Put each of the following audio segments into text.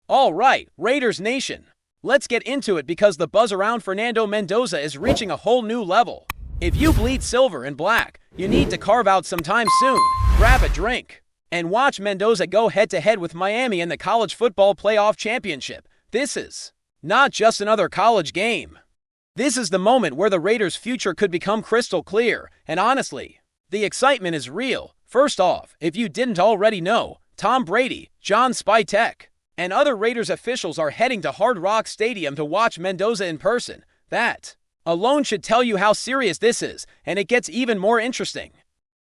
All right, Raiders Nation. Let's get into it because the buzz around Fernando Mendoza is reaching a whole new level. If you bleed silver and black, you need to carve out some time soon, grab a drink, and watch Mendoza go head-to-head with Miami in the College Football Playoff Championship. This is not just another college game. This is the moment where the Raiders' future could become crystal clear, and honestly, the excitement is real. First off, if you didn't already know, Tom Brady, John Spytek, and other Raiders officials are heading to Hard Rock Stadium to watch Mendoza in person. That alone should tell you how serious this is, and it gets even more interesting.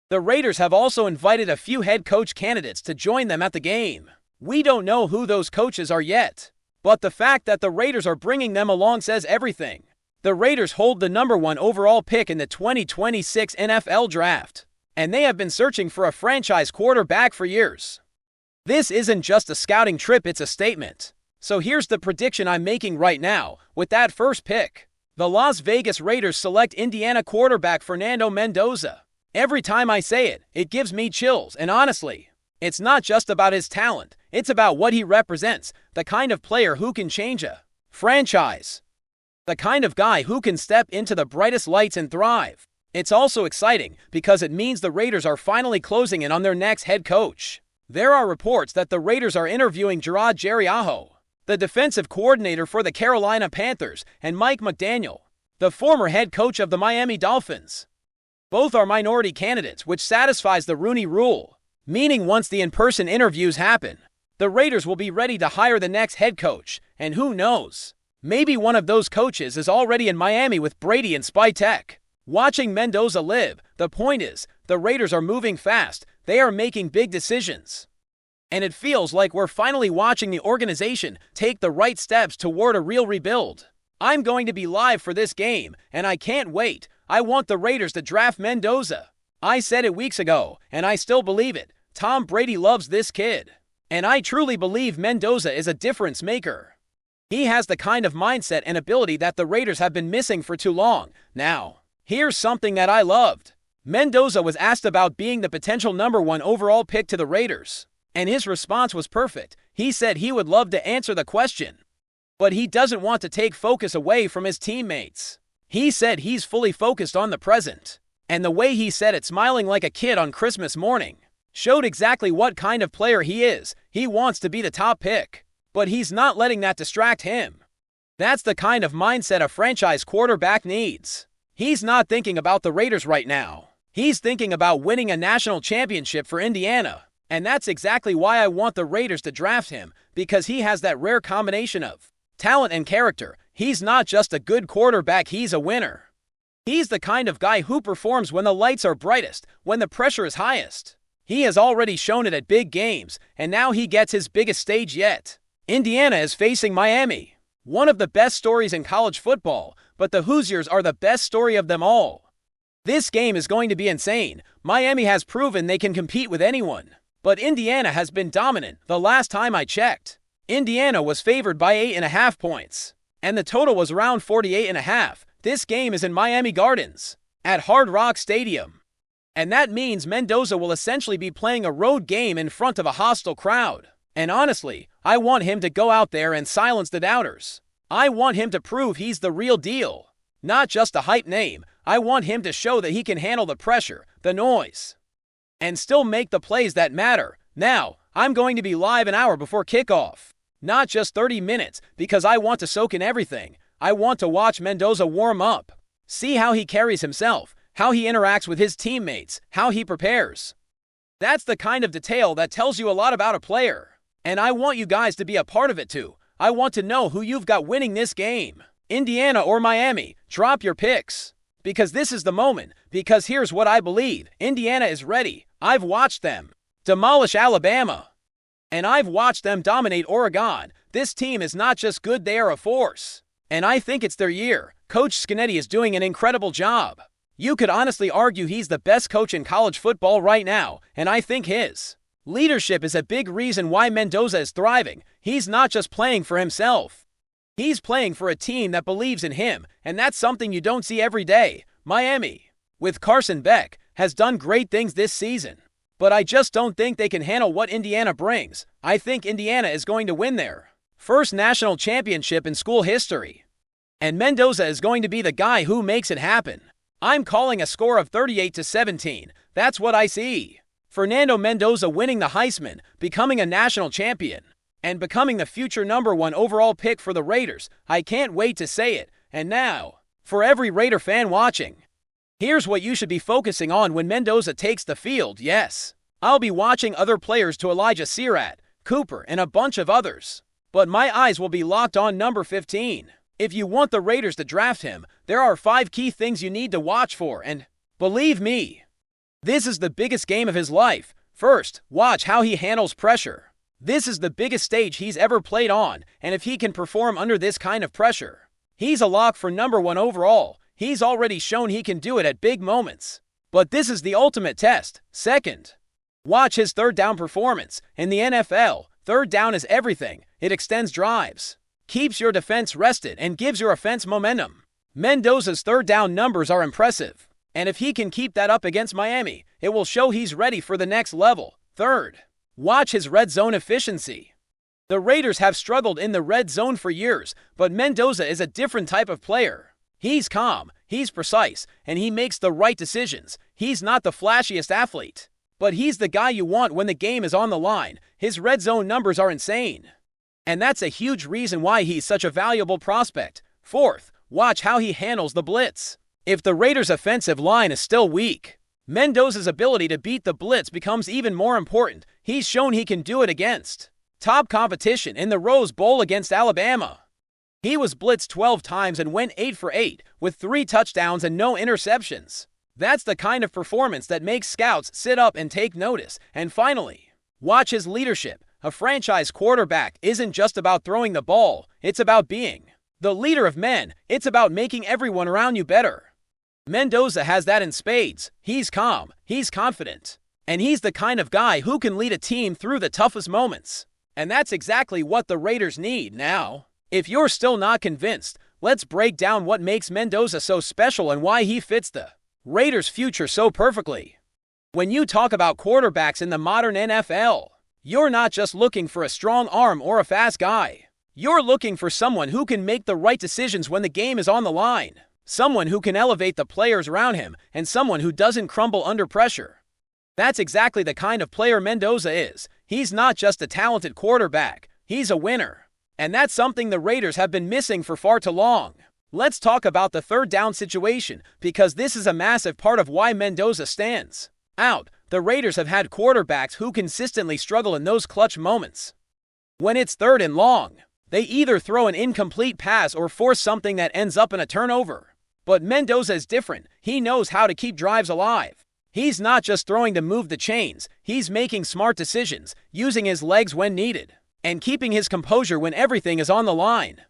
The Raiders have also invited a few head coach candidates to join them at the game. We don't know who those coaches are yet, but the fact that the Raiders are bringing them along says everything. The Raiders hold the #1 overall pick in the 2026 NFL Draft, and they have been searching for a franchise quarterback for years. This isn't just a scouting trip, it's a statement. So here's the prediction I'm making right now. With that first pick, the Las Vegas Raiders select Indiana quarterback Fernando Mendoza. Every time I say it, it gives me chills, and honestly, it's not just about his talent, it's about what he represents, the kind of player who can change a franchise, the kind of guy who can step into the brightest lights and thrive. It's also exciting because it means the Raiders are finally closing in on their next head coach. There are reports that the Raiders are interviewing Gerard Jeriaho, the defensive coordinator for the Carolina Panthers, and Mike McDaniel, the former head coach of the Miami Dolphins. Both are minority candidates, which satisfies the Rooney Rule, meaning once the in-person interviews happen, the Raiders will be ready to hire the next head coach, and who knows, maybe one of those coaches is already in Miami with Brady and Spytek, watching Mendoza live. The point is, the Raiders are moving fast, they are making big decisions, and it feels like we're finally watching the organization take the right steps toward a real rebuild. I'm going to be live for this game, and I can't wait. I want the Raiders to draft Mendoza. I said it weeks ago, and I still believe it. Tom Brady loves this kid, and I truly believe Mendoza is a difference maker. He has the kind of mindset and ability that the Raiders have been missing for too long. Now, here's something that I loved. Mendoza was asked about being the potential #1 overall pick to the Raiders, and his response was perfect. He said he would love to answer the question, but he doesn't want to take focus away from his teammates. He said he's fully focused on the present, and the way he said it, smiling like a kid on Christmas morning, showed exactly what kind of player he is. He wants to be the top pick, but he's not letting that distract him. That's the kind of mindset a franchise quarterback needs. He's not thinking about the Raiders right now. He's thinking about winning a national championship for Indiana, and that's exactly why I want the Raiders to draft him, because he has that rare combination of talent and character. He's not just a good quarterback, he's a winner. He's the kind of guy who performs when the lights are brightest, when the pressure is highest. He has already shown it at big games, and now he gets his biggest stage yet. Indiana is facing Miami, one of the best stories in college football, but the Hoosiers are the best story of them all. This game is going to be insane. Miami has proven they can compete with anyone, but Indiana has been dominant. The last time I checked, Indiana was favored by 8.5 points, and the total was around 48.5. This game is in Miami Gardens, at Hard Rock Stadium, and that means Mendoza will essentially be playing a road game in front of a hostile crowd. And honestly, I want him to go out there and silence the doubters. I want him to prove he's the real deal, not just a hype name. I want him to show that he can handle the pressure, the noise, and still make the plays that matter. Now, I'm going to be live an hour before kickoff, not just 30 minutes, because I want to soak in everything. I want to watch Mendoza warm up, see how he carries himself, how he interacts with his teammates, how he prepares. That's the kind of detail that tells you a lot about a player, and I want you guys to be a part of it too. I want to know who you've got winning this game, Indiana or Miami. Drop your picks, because this is the moment, because here's what I believe. Indiana is ready. I've watched them demolish Alabama, and I've watched them dominate Oregon. This team is not just good, they are a force, and I think it's their year. Coach Scanetti is doing an incredible job. You could honestly argue he's the best coach in college football right now, and I think his leadership is a big reason why Mendoza is thriving. He's not just playing for himself. He's playing for a team that believes in him, and that's something you don't see every day. Miami, with Carson Beck, has done great things this season, but I just don't think they can handle what Indiana brings. I think Indiana is going to win there. First national championship in school history. And Mendoza is going to be the guy who makes it happen. I'm calling a score of 38-17. That's what I see. Fernando Mendoza winning the Heisman, becoming a national champion, and becoming the future #1 overall pick for the Raiders. I can't wait to say it. And now, for every Raider fan watching, here's what you should be focusing on when Mendoza takes the field. Yes, I'll be watching other players to Elijah Sirat, Cooper, and a bunch of others. But my eyes will be locked on number 15. If you want the Raiders to draft him, there are 5 key things you need to watch for, and believe me, this is the biggest game of his life. First, watch how he handles pressure. This is the biggest stage he's ever played on, and if he can perform under this kind of pressure, he's a lock for #1 overall. He's already shown he can do it at big moments. But this is the ultimate test. Second, watch his third down performance. In the NFL, third down is everything. It extends drives, keeps your defense rested, and gives your offense momentum. Mendoza's third down numbers are impressive, and if he can keep that up against Miami, it will show he's ready for the next level. Third, watch his red zone efficiency. The Raiders have struggled in the red zone for years, but Mendoza is a different type of player. He's calm, he's precise, and he makes the right decisions. He's not the flashiest athlete, but he's the guy you want when the game is on the line. His red zone numbers are insane, and that's a huge reason why he's such a valuable prospect. Fourth, watch how he handles the blitz. If the Raiders' offensive line is still weak, Mendoza's ability to beat the blitz becomes even more important. He's shown he can do it against top competition in the Rose Bowl against Alabama. He was blitzed 12 times and went 8 for 8 with 3 touchdowns and no interceptions. That's the kind of performance that makes scouts sit up and take notice. And finally, watch his leadership. A franchise quarterback isn't just about throwing the ball, it's about being the leader of men. It's about making everyone around you better. Mendoza has that in spades. He's calm, he's confident, and he's the kind of guy who can lead a team through the toughest moments. And that's exactly what the Raiders need now. If you're still not convinced, let's break down what makes Mendoza so special and why he fits the Raiders' future so perfectly. When you talk about quarterbacks in the modern NFL, you're not just looking for a strong arm or a fast guy. You're looking for someone who can make the right decisions when the game is on the line. Someone who can elevate the players around him, and someone who doesn't crumble under pressure. That's exactly the kind of player Mendoza is. He's not just a talented quarterback, he's a winner. And that's something the Raiders have been missing for far too long. Let's talk about the third down situation, because this is a massive part of why Mendoza stands out. The Raiders have had quarterbacks who consistently struggle in those clutch moments. When it's 3rd and long, they either throw an incomplete pass or force something that ends up in a turnover. But Mendoza is different. He knows how to keep drives alive. He's not just throwing to move the chains. He's making smart decisions, using his legs when needed, and keeping his composure when everything is on the line.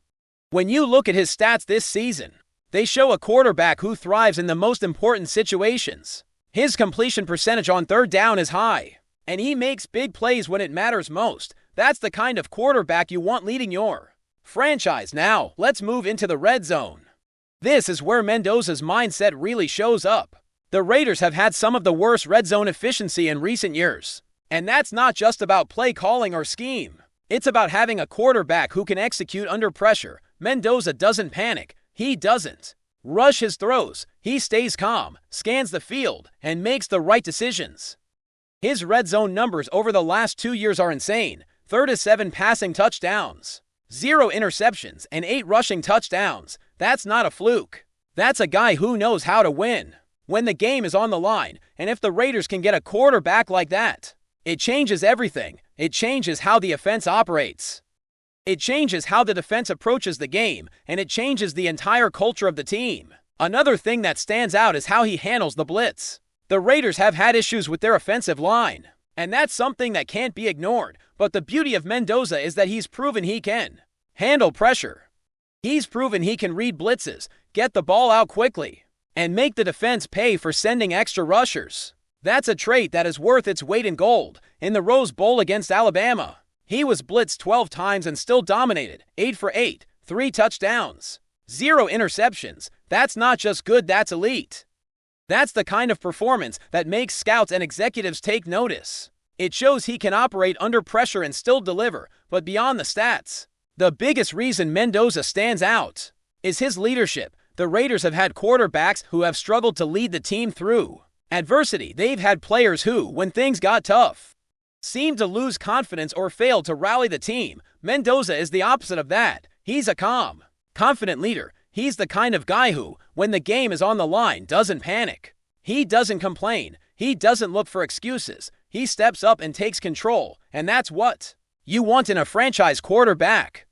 When you look at his stats this season, they show a quarterback who thrives in the most important situations. His completion percentage on 3rd down is high, and he makes big plays when it matters most. That's the kind of quarterback you want leading your franchise. Now, let's move into the red zone. This is where Mendoza's mindset really shows up. The Raiders have had some of the worst red zone efficiency in recent years. And that's not just about play calling or scheme. It's about having a quarterback who can execute under pressure. Mendoza doesn't panic. He doesn't rush his throws. He stays calm, scans the field, and makes the right decisions. His red zone numbers over the last 2 years are insane. 37 passing touchdowns, 0 interceptions, and 8 rushing touchdowns. That's not a fluke. That's a guy who knows how to win when the game is on the line. And if the Raiders can get a quarterback like that, it changes everything. It changes how the offense operates. It changes how the defense approaches the game, and it changes the entire culture of the team. Another thing that stands out is how he handles the blitz. The Raiders have had issues with their offensive line, and that's something that can't be ignored. But the beauty of Mendoza is that he's proven he can handle pressure. He's proven he can read blitzes, get the ball out quickly, and make the defense pay for sending extra rushers. That's a trait that is worth its weight in gold. In the Rose Bowl against Alabama, he was blitzed 12 times and still dominated. 8 for 8, 3 touchdowns, 0 interceptions. That's not just good, that's elite. That's the kind of performance that makes scouts and executives take notice. It shows he can operate under pressure and still deliver. But beyond the stats, The biggest reason Mendoza stands out is his leadership. The Raiders have had quarterbacks who have struggled to lead the team through adversity. They've had players who, when things got tough, seemed to lose confidence or failed to rally the team. Mendoza is the opposite of that. He's a calm, confident leader. He's the kind of guy who, when the game is on the line, doesn't panic. He doesn't complain. He doesn't look for excuses. He steps up and takes control, and that's what you want in a franchise quarterback.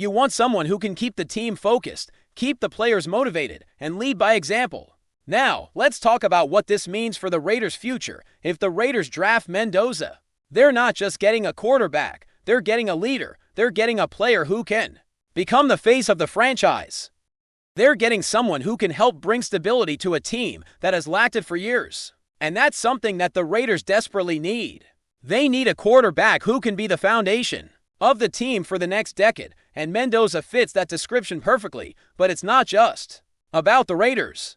You want someone who can keep the team focused, keep the players motivated, and lead by example. Now, let's talk about what this means for the Raiders' future. If the Raiders draft Mendoza, they're not just getting a quarterback, they're getting a leader. They're getting a player who can become the face of the franchise. They're getting someone who can help bring stability to a team that has lacked it for years. And that's something that the Raiders desperately need. They need a quarterback who can be the foundation of the team for the next decade, and Mendoza fits that description perfectly. But it's not just about the Raiders.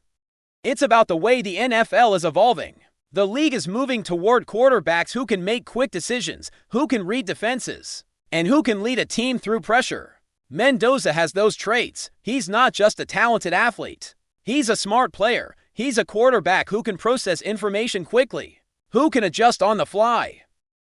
It's about the way the NFL is evolving. The league is moving toward quarterbacks who can make quick decisions, who can read defenses, and who can lead a team through pressure. Mendoza has those traits. He's not just a talented athlete. He's a smart player. He's a quarterback who can process information quickly, who can adjust on the fly,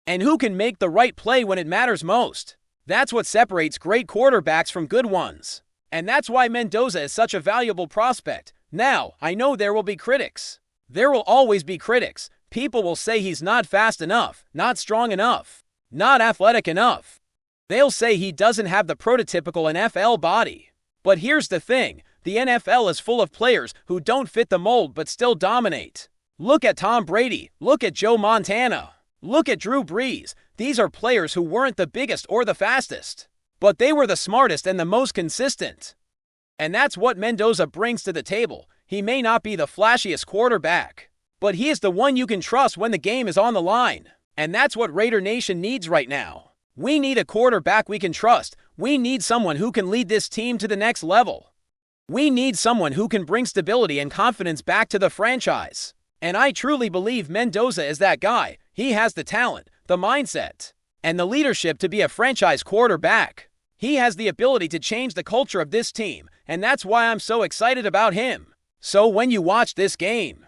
and who can make the right play when it matters most. That's what separates great quarterbacks from good ones. And that's why Mendoza is such a valuable prospect. Now, I know there will be critics. There will always be critics. People will say he's not fast enough, not strong enough, not athletic enough. They'll say he doesn't have the prototypical NFL body. But here's the thing. The NFL is full of players who don't fit the mold but still dominate. Look at Tom Brady. Look at Joe Montana. Look at Drew Brees. These are players who weren't the biggest or the fastest, but they were the smartest and the most consistent. And that's what Mendoza brings to the table. He may not be the flashiest quarterback, but he is the one you can trust when the game is on the line. And that's what Raider Nation needs right now. We need a quarterback we can trust. We need someone who can lead this team to the next level. We need someone who can bring stability and confidence back to the franchise. And I truly believe Mendoza is that guy. He has the talent, the mindset, and the leadership to be a franchise quarterback. He has the ability to change the culture of this team, and that's why I'm so excited about him. So when you watch this game,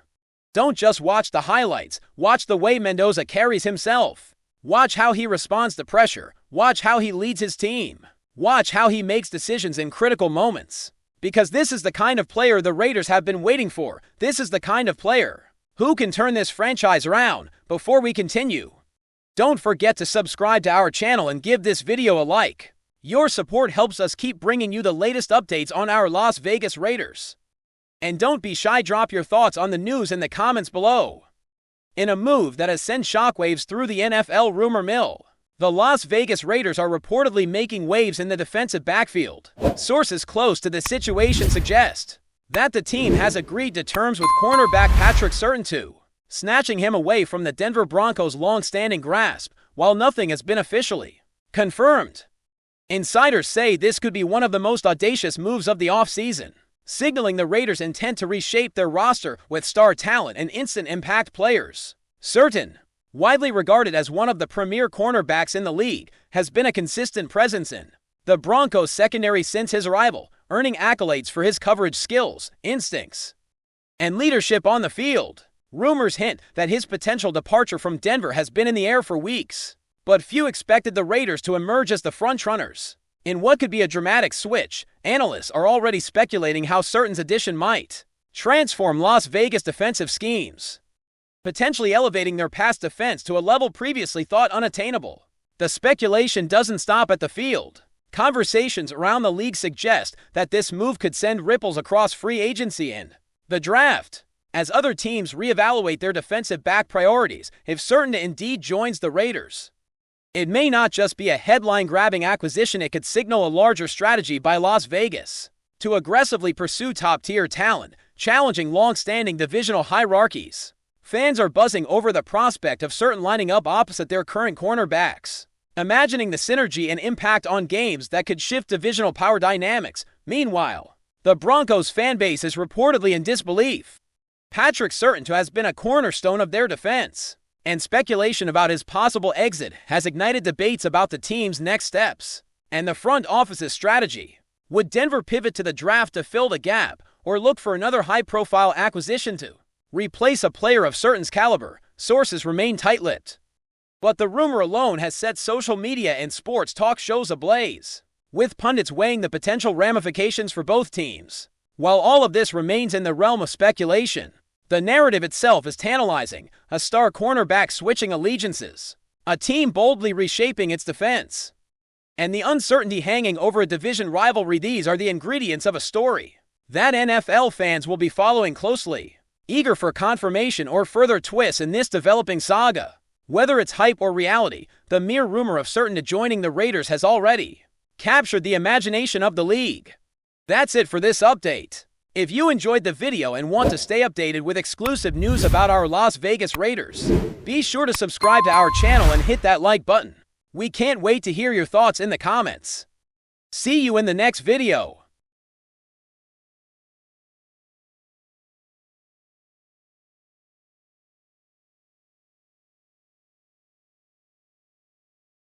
don't just watch the highlights. Watch the way Mendoza carries himself. Watch how he responds to pressure. Watch how he leads his team. Watch how he makes decisions in critical moments. Because this is the kind of player the Raiders have been waiting for. This is the kind of player who can turn this franchise around. Before we continue, don't forget to subscribe to our channel and give this video a like. Your support helps us keep bringing you the latest updates on our Las Vegas Raiders. And don't be shy, drop your thoughts on the news in the comments below. In a move that has sent shockwaves through the NFL rumor mill, the Las Vegas Raiders are reportedly making waves in the defensive backfield. Sources close to the situation suggest that the team has agreed to terms with cornerback Patrick Surtain II, snatching him away from the Denver Broncos' long-standing grasp, while nothing has been officially confirmed. Insiders say this could be one of the most audacious moves of the offseason, signaling the Raiders' intent to reshape their roster with star talent and instant impact players. Surtain, widely regarded as one of the premier cornerbacks in the league, has been a consistent presence in the Broncos' secondary since his arrival, earning accolades for his coverage skills, instincts, and leadership on the field. Rumors hint that his potential departure from Denver has been in the air for weeks, but few expected the Raiders to emerge as the frontrunners. In what could be a dramatic switch, analysts are already speculating how Surtain's addition might transform Las Vegas defensive schemes, potentially elevating their pass defense to a level previously thought unattainable. The speculation doesn't stop at the field. Conversations around the league suggest that this move could send ripples across free agency and the draft, as other teams reevaluate their defensive back priorities. If Surtain indeed joins the Raiders, it may not just be a headline-grabbing acquisition. It could signal a larger strategy by Las Vegas to aggressively pursue top-tier talent, challenging long-standing divisional hierarchies. Fans are buzzing over the prospect of Surtain lining up opposite their current cornerbacks, imagining the synergy and impact on games that could shift divisional power dynamics. Meanwhile, the Broncos fan base is reportedly in disbelief. Patrick Surtain has been a cornerstone of their defense, and speculation about his possible exit has ignited debates about the team's next steps. And the front office's strategy? Would Denver pivot to the draft to fill the gap, or look for another high-profile acquisition to replace a player of Surtain's caliber? Sources remain tight-lipped. But the rumor alone has set social media and sports talk shows ablaze, with pundits weighing the potential ramifications for both teams. While all of this remains in the realm of speculation, the narrative itself is tantalizing: a star cornerback switching allegiances, a team boldly reshaping its defense, and the uncertainty hanging over a division rivalry. These are the ingredients of a story that NFL fans will be following closely, eager for confirmation or further twists in this developing saga. Whether it's hype or reality, the mere rumor of Surtain joining the Raiders has already captured the imagination of the league. That's it for this update. If you enjoyed the video and want to stay updated with exclusive news about our Las Vegas Raiders, be sure to subscribe to our channel and hit that like button. We can't wait to hear your thoughts in the comments. See you in the next video.